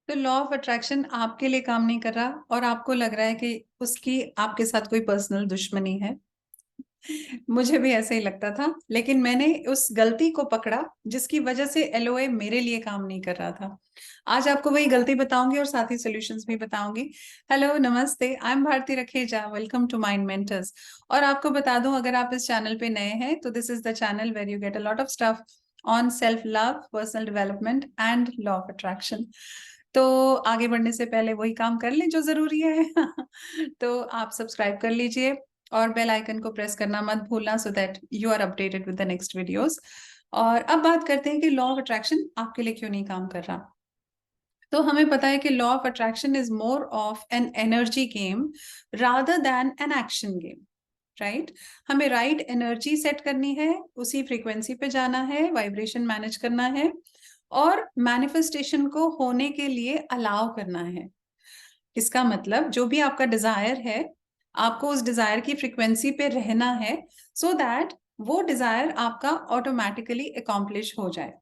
तो law of attraction आपके लिए काम नहीं कर रहा और आपको लग रहा है कि उसकी आपके साथ कोई पर्सनल दुश्मनी है। मुझे भी ऐसे ही लगता था, लेकिन मैंने उस गलती को पकड़ा जिसकी वजह से एलओए मेरे लिए काम नहीं कर रहा था। आज आपको वही गलती बताऊंगी और साथ ही सॉल्यूशंस भी बताऊंगी। हेलो, नमस्ते, I am Bharti Rakheja, welcome to Mind Mentors. और आपको बता दूं, अगर आप इस चैनल पे नए हैं तो this is the channel where you get a lot of stuff on self love, personal development and law of attraction. तो आगे बढ़ने से पहले वही काम कर लें जो जरूरी है। तो आप सब्सक्राइब कर लीजिए और बेल आइकन को प्रेस करना मत भूलना, so that you are updated with the next videos. और अब बात करते हैं कि लॉ ऑफ अट्रैक्शन आपके लिए क्यों नहीं काम कर रहा। तो हमें पता है कि law of attraction is more of an energy game rather than an action game, right. हमें राइट एनर्जी सेट करनी है, उसी फ्रीक्वेंसी पे जाना है, वाइब्रेशन मैनेज करना है और मैनिफेस्टेशन को होने के लिए अलाउ करना है। इसका मतलब जो भी आपका डिजायर है, आपको उस डिजायर की फ्रीक्वेंसी पे रहना है, सो दैट वो डिजायर आपका ऑटोमेटिकली अकॉम्प्लिश हो जाए।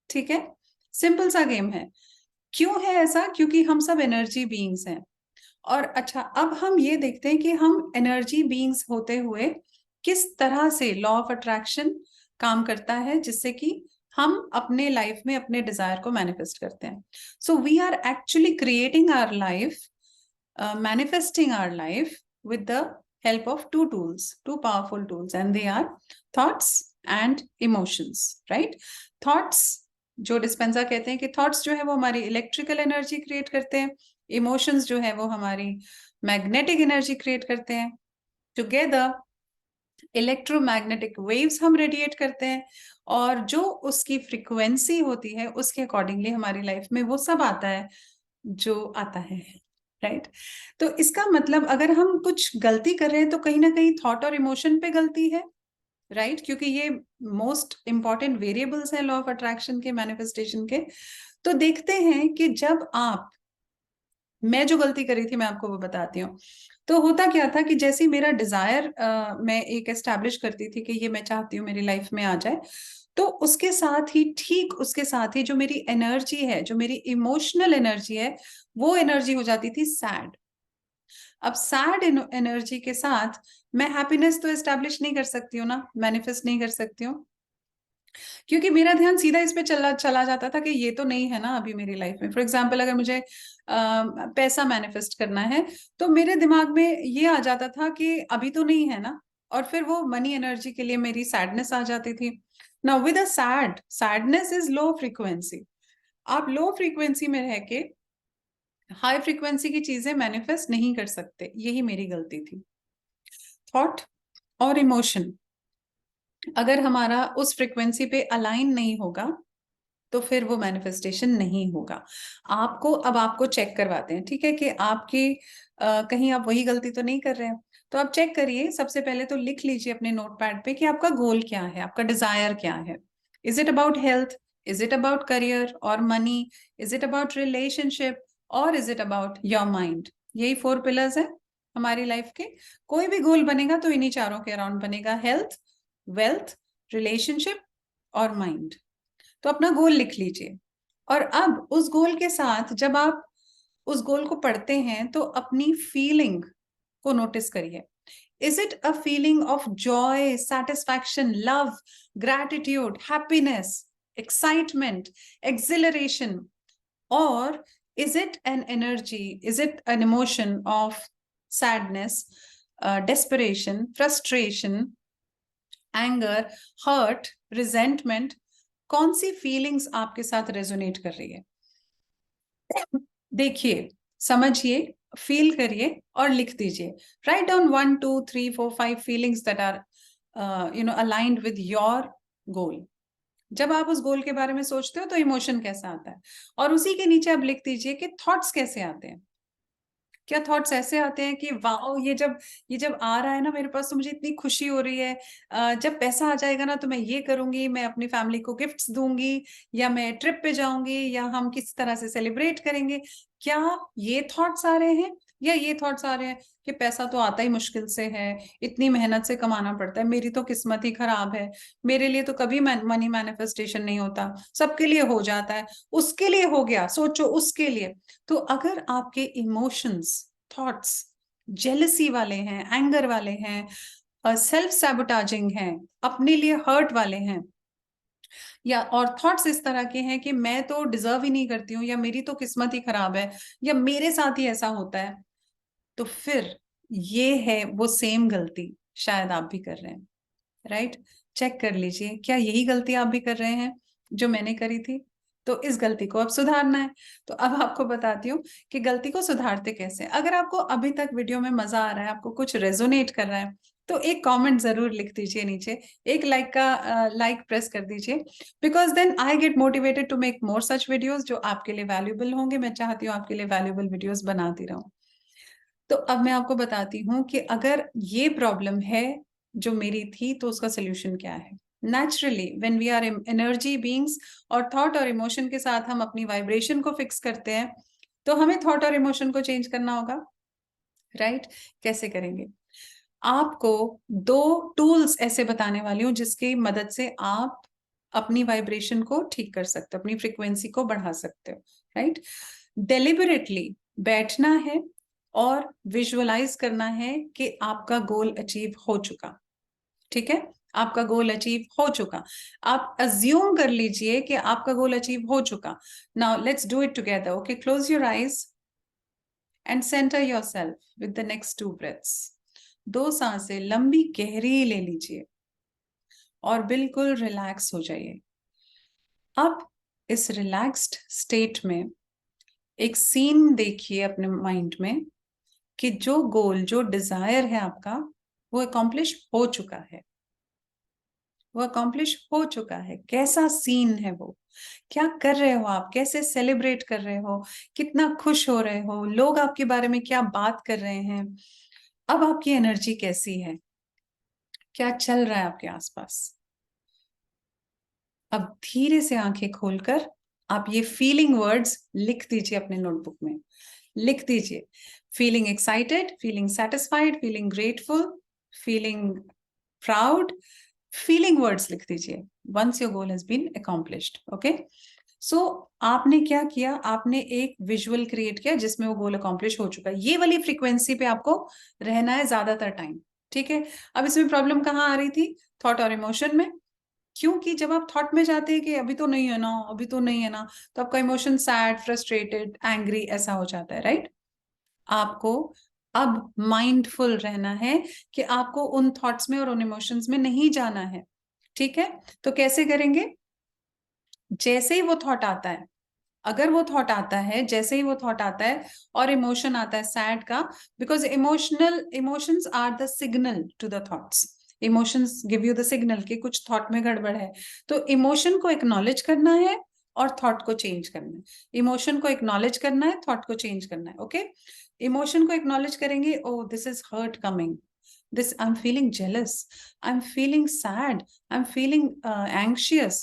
ठीक है, सिंपल सा गेम है। क्यों है ऐसा? क्योंकि हम सब एनर्जी बीइंग्स हैं। और अच्छा, अब हम ये देखते हैं कि हम एनर्जी बीइंग्स होते हुए किस तरह से लॉ ऑफ अट्रैक्शन काम करता है, जिससे कि हम अपने लाइफ में अपने डिजायर को मैनिफेस्ट करते हैं। So we are actually creating our life, manifesting our life with the help of two tools, two powerful tools, and they are thoughts and emotions, right? Thoughts, जो डिस्पेंसा कहते हैं कि थॉट्स जो है वो हमारी इलेक्ट्रिकल एनर्जी क्रिएट करते हैं, इमोशंस जो है वो हमारी मैग्नेटिक एनर्जी क्रिएट करते हैं। टुगेदर इलेक्ट्रोमैग्नेटिक वेव्स हम रेडिएट करते हैं, और जो उसकी फ्रीक्वेंसी होती है उसके अकॉर्डिंगली हमारी लाइफ में वो सब आता है जो आता है, राइट। तो इसका मतलब अगर हम कुछ गलती कर रहे हैं तो कहीं ना कहीं थॉट और इमोशन पे गलती है, राइट, क्योंकि ये मोस्ट इंपॉर्टेंट वेरिएबल्स हैं लॉ ऑफ अट्रैक्शन के, मैनिफेस्टेशन के। तो देखते हैं कि जब आप, मैं जो गलती करी थी मैं आपको वो बताती हूँ। तो होता क्या था कि जैसे ही मेरा डिजायर मैं एक एस्टैब्लिश करती थी कि ये मैं चाहती हूँ मेरी लाइफ में आ जाए, तो उसके साथ ही, ठीक उसके साथ ही, जो मेरी एनर्जी है, जो मेरी इमोशनल एनर्जी है, वो एनर्जी हो जाती थी सैड। अब सैड एनर्जी के साथ मैं हैप्पीनेस तो एस्टैब्लिश नहीं कर सकती हूँ ना, मैनिफेस्ट नहीं कर सकती हूँ, क्योंकि मेरा ध्यान सीधा इस पे चला चला जाता था कि ये तो नहीं है ना अभी मेरी लाइफ में। फॉर एग्जाम्पल, अगर मुझे पैसा मैनिफेस्ट करना है तो मेरे दिमाग में ये आ जाता था कि अभी तो नहीं है ना, और फिर वो मनी एनर्जी के लिए मेरी सैडनेस आ जाती थी। Now with a sadness is low frequency. आप लो फ्रीक्वेंसी में रह के हाई फ्रीक्वेंसी की चीजें मैनिफेस्ट नहीं कर सकते, यही मेरी गलती थी। थॉट और इमोशन अगर हमारा उस फ्रीक्वेंसी पे अलाइन नहीं होगा तो फिर वो मैनिफेस्टेशन नहीं होगा। अब आपको चेक करवाते हैं, ठीक है, कि आपकी कहीं आप वही गलती तो नहीं कर रहे हैं। तो आप चेक करिए, सबसे पहले तो लिख लीजिए अपने नोटपैड पे कि आपका गोल क्या है, आपका डिजायर क्या है। Is it about health? Is it about career और money? Is it about relationship? और is it about your mind? यही 4 पिलर्स है हमारी लाइफ के। कोई भी गोल बनेगा तो इन्हीं चारों के अराउंड बनेगा: हेल्थ, वेल्थ, रिलेशनशिप और माइंड। तो अपना गोल लिख लीजिए। और अब उस गोल के साथ जब आप उस गोल को पढ़ते हैं तो अपनी फीलिंग को नोटिस करिए। Is it a feeling of Joy, satisfaction, love, gratitude, happiness, excitement, acceleration? और is it an energy, is it an emotion of sadness, desperation, frustration, anger, hurt, resentment? कौन सी फीलिंग्स आपके साथ रेजोनेट कर रही है? देखिए, समझिए, फील करिए और लिख दीजिए। Write down 1 2 3 4 5 feelings that are aligned with your goal. जब आप उस गोल के बारे में सोचते हो तो इमोशन कैसा आता है, और उसी के नीचे आप लिख दीजिए कि थॉट्स कैसे आते हैं। क्या थॉट्स ऐसे आते हैं कि वाओ, ये जब आ रहा है ना मेरे पास तो मुझे इतनी खुशी हो रही है, जब पैसा आ जाएगा ना तो मैं ये करूंगी, मैं अपनी फैमिली को गिफ्ट्स दूंगी, या मैं ट्रिप पे जाऊंगी, या हम किस तरह से सेलिब्रेट करेंगे? क्या ये थॉट्स आ रहे हैं? या ये थॉट्स आ रहे हैं कि पैसा तो आता ही मुश्किल से है, इतनी मेहनत से कमाना पड़ता है, मेरी तो किस्मत ही खराब है, मेरे लिए तो कभी मनी मैनिफेस्टेशन नहीं होता, सबके लिए हो जाता है, उसके लिए हो गया, सोचो उसके लिए। तो अगर आपके इमोशंस, थॉट्स जेलसी वाले हैं, एंगर वाले हैं, सेल्फ सैबोटाजिंग हैं, अपने लिए हर्ट वाले हैं, या और थॉट्स इस तरह के हैं कि मैं तो डिजर्व ही नहीं करती हूँ, या मेरी तो किस्मत ही खराब है, या मेरे साथ ही ऐसा होता है, तो फिर ये है वो सेम गलती शायद आप भी कर रहे हैं। राइट? चेक कर लीजिए, क्या यही गलती आप भी कर रहे हैं जो मैंने करी थी? तो इस गलती को अब सुधारना है। तो अब आपको बताती हूँ कि गलती को सुधारते कैसे। अगर आपको अभी तक वीडियो में मजा आ रहा है, आपको कुछ रेजोनेट कर रहा है, तो एक कमेंट जरूर लिख दीजिए नीचे, एक लाइक प्रेस कर दीजिए, because then I get motivated to make more such videos जो आपके लिए वैल्यूएबल होंगे। मैं चाहती हूँ आपके लिए वैल्यूएबल वीडियोस बनाती रहूं। तो अब मैं आपको बताती हूँ कि अगर ये प्रॉब्लम है जो मेरी थी, तो उसका सोल्यूशन क्या है। Naturally when we are energy beings, और थॉट और इमोशन के साथ हम अपनी वाइब्रेशन को फिक्स करते हैं, तो हमें थॉट और इमोशन को चेंज करना होगा। राइट? कैसे करेंगे? आपको दो टूल्स ऐसे बताने वाली हूँ जिसकी मदद से आप अपनी वाइब्रेशन को ठीक कर सकते हो, अपनी फ्रीक्वेंसी को बढ़ा सकते हो। राइट? डेलिबरेटली बैठना है और विजुअलाइज करना है कि आपका गोल अचीव हो चुका। ठीक है? आपका गोल अचीव हो चुका। आप अज्यूम कर लीजिए कि आपका गोल अचीव हो चुका। Now let's do it together. Okay, close your eyes and centre yourself with the next 2 breaths. 2 सांसें लंबी गहरी ले लीजिए और बिल्कुल रिलैक्स हो जाइए। अब इस रिलैक्स्ड स्टेट में एक सीन देखिए अपने माइंड में कि जो गोल, जो डिजायर है आपका, वो अकॉम्प्लिश हो चुका है। वो अकॉम्प्लिश हो चुका है। कैसा सीन है वो? क्या कर रहे हो आप? कैसे सेलिब्रेट कर रहे हो? कितना खुश हो रहे हो? लोग आपके बारे में क्या बात कर रहे हैं? अब आपकी एनर्जी कैसी है? क्या चल रहा है आपके आसपास? अब धीरे से आंखें खोलकर आप ये फीलिंग वर्ड्स लिख दीजिए अपने नोटबुक में। लिख दीजिए, feeling excited, feeling satisfied, feeling grateful, feeling proud. Feeling words लिख दीजिए once your goal has been accomplished. Okay, so आपने क्या किया? आपने एक विजुअल क्रिएट किया जिसमें वो गोल अकॉम्प्लिश हो चुका है। ये वाली फ्रीक्वेंसी पे आपको रहना है ज्यादातर टाइम। ठीक है? अब इसमें प्रॉब्लम कहाँ आ रही थी? थॉट और इमोशन में। क्योंकि जब आप थॉट में जाते हैं कि अभी तो नहीं है ना, अभी तो नहीं है ना, तो आपका इमोशन सैड, फ्रस्ट्रेटेड, एंग्री ऐसा हो जाता है। राइट? आपको अब माइंडफुल रहना है कि आपको उन थॉट्स में और उन इमोशंस में नहीं जाना है। ठीक है? तो कैसे करेंगे? जैसे ही वो थॉट आता है, अगर वो थॉट आता है, जैसे ही वो थॉट आता है और इमोशन आता है सैड का, because emotions are the signal to the thoughts. Emotions give you the signal कि कुछ थॉट में गड़बड़ है। तो इमोशन को एक्नॉलेज करना है और थॉट को चेंज करना है। इमोशन को एक्नॉलेज करना है, थॉट को चेंज करना है। ओके, इमोशन को एक्नॉलेज करेंगे, oh this is hurt coming, this I'm feeling jealous, I'm feeling sad, I'm feeling anxious।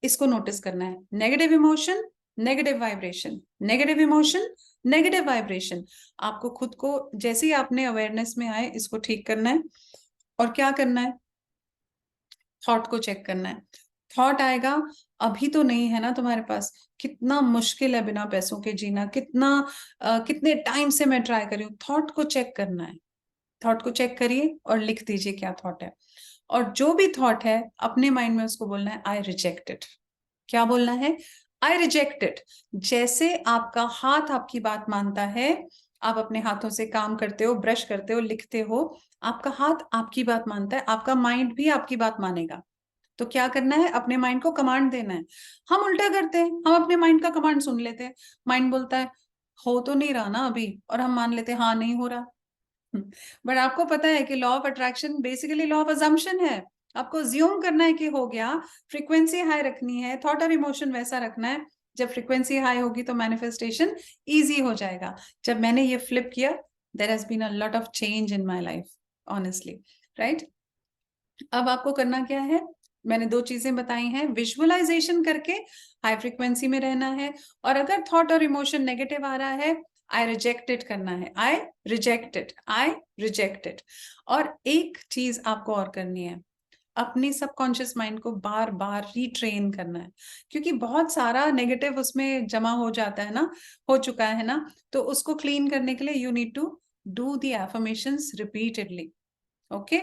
इसको नोटिस करना है। Negative emotion, negative vibration, negative emotion, negative vibration. आपको खुद को जैसे ही आपने अवेयरनेस में आए इसको ठीक करना है। और क्या करना है? थॉट को चेक करना है। थॉट आएगा, अभी तो नहीं है ना तुम्हारे पास, कितना मुश्किल है बिना पैसों के जीना, कितने टाइम से मैं ट्राई कर रही हूँ। थॉट को चेक करना है। थॉट को चेक करिए और लिख दीजिए क्या थॉट है। और जो भी थॉट है अपने माइंड में उसको बोलना है, आई रिजेक्ट इट। क्या बोलना है? I reject it. जैसे आपका हाथ आपकी बात मानता है, आप अपने हाथों से काम करते हो, ब्रश करते हो, लिखते हो, आपका हाथ आपकी बात मानता है, आपका माइंड भी आपकी बात मानेगा। तो क्या करना है? अपने माइंड को कमांड देना है। हम उल्टा करते हैं, हम अपने माइंड का कमांड सुन लेते हैं। माइंड बोलता है हो तो नहीं रहा ना अभी, और हम मान लेते हैं हाँ नहीं हो रहा। बट आपको पता है कि law of attraction basically law of assumption है। आपको ज्यूम करना है कि हो गया। फ्रीक्वेंसी हाई रखनी है, थॉट और इमोशन वैसा रखना है। जब फ्रीक्वेंसी हाई होगी तो मैनिफेस्टेशन इजी हो जाएगा। जब मैंने ये फ्लिप किया, there has been a lot of change in my life, honestly. Right? अब आपको करना क्या है? मैंने 2 चीजें बताई हैं। विजुअलाइजेशन करके हाई फ्रीक्वेंसी में रहना है, और अगर थॉट और इमोशन नेगेटिव आ रहा है, आई रिजेक्टेड करना है, आई रिजेक्टेड, आई रिजेक्टेड। और एक चीज आपको और करनी है, अपनी सबकॉन्शियस माइंड को बार बार रीट्रेन करना है, क्योंकि बहुत सारा नेगेटिव उसमें जमा हो जाता है ना, हो चुका है ना। तो उसको क्लीन करने के लिए you need to do the affirmations repeatedly. Okay,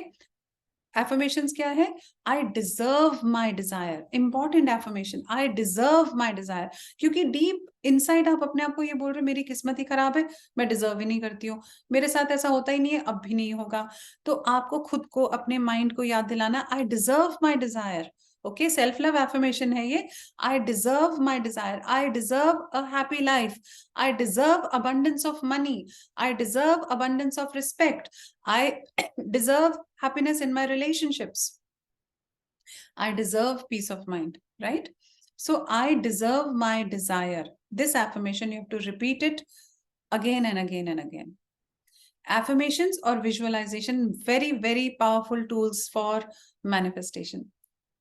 affirmations क्या है? I deserve my desire, important affirmation, I deserve my desire. क्योंकि डीप इनसाइड आप अपने आप को ये बोल रहे हो मेरी किस्मत ही खराब है, मैं डिजर्व ही नहीं करती हूँ, मेरे साथ ऐसा होता ही नहीं है, अब भी नहीं होगा। तो आपको खुद को, अपने माइंड को याद दिलाना, आई deserve my Dzire. Okay, self love affirmation है ये। आई deserve my Dzire, I deserve a happy life, I deserve abundance of money, I deserve abundance of respect, I deserve happiness in my relationships, I deserve peace of mind, right? So I deserve my desire. This affirmation you have to repeat it again and again and again. Affirmations or visualization, very very powerful tools for manifestation.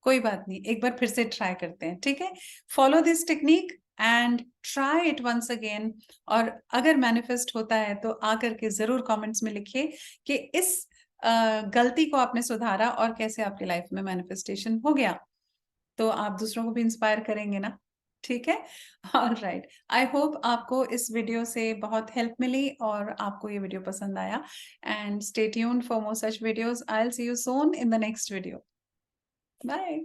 कोई बात नहीं, एक बार फिर से try करते हैं, ठीक है? Follow this technique and try it once again. और अगर मैनिफेस्ट होता है तो आकर के जरूर कमेंट्स में लिखिए कि इस गलती को आपने सुधारा और कैसे आपकी लाइफ में मैनिफेस्टेशन हो गया। तो आप दूसरों को भी इंस्पायर करेंगे ना, ठीक है? ऑल राइट, आई होप आपको इस वीडियो से बहुत हेल्प मिली और आपको ये वीडियो पसंद आया। And stay tuned for more such videos. I will see you soon in the next video. Bye.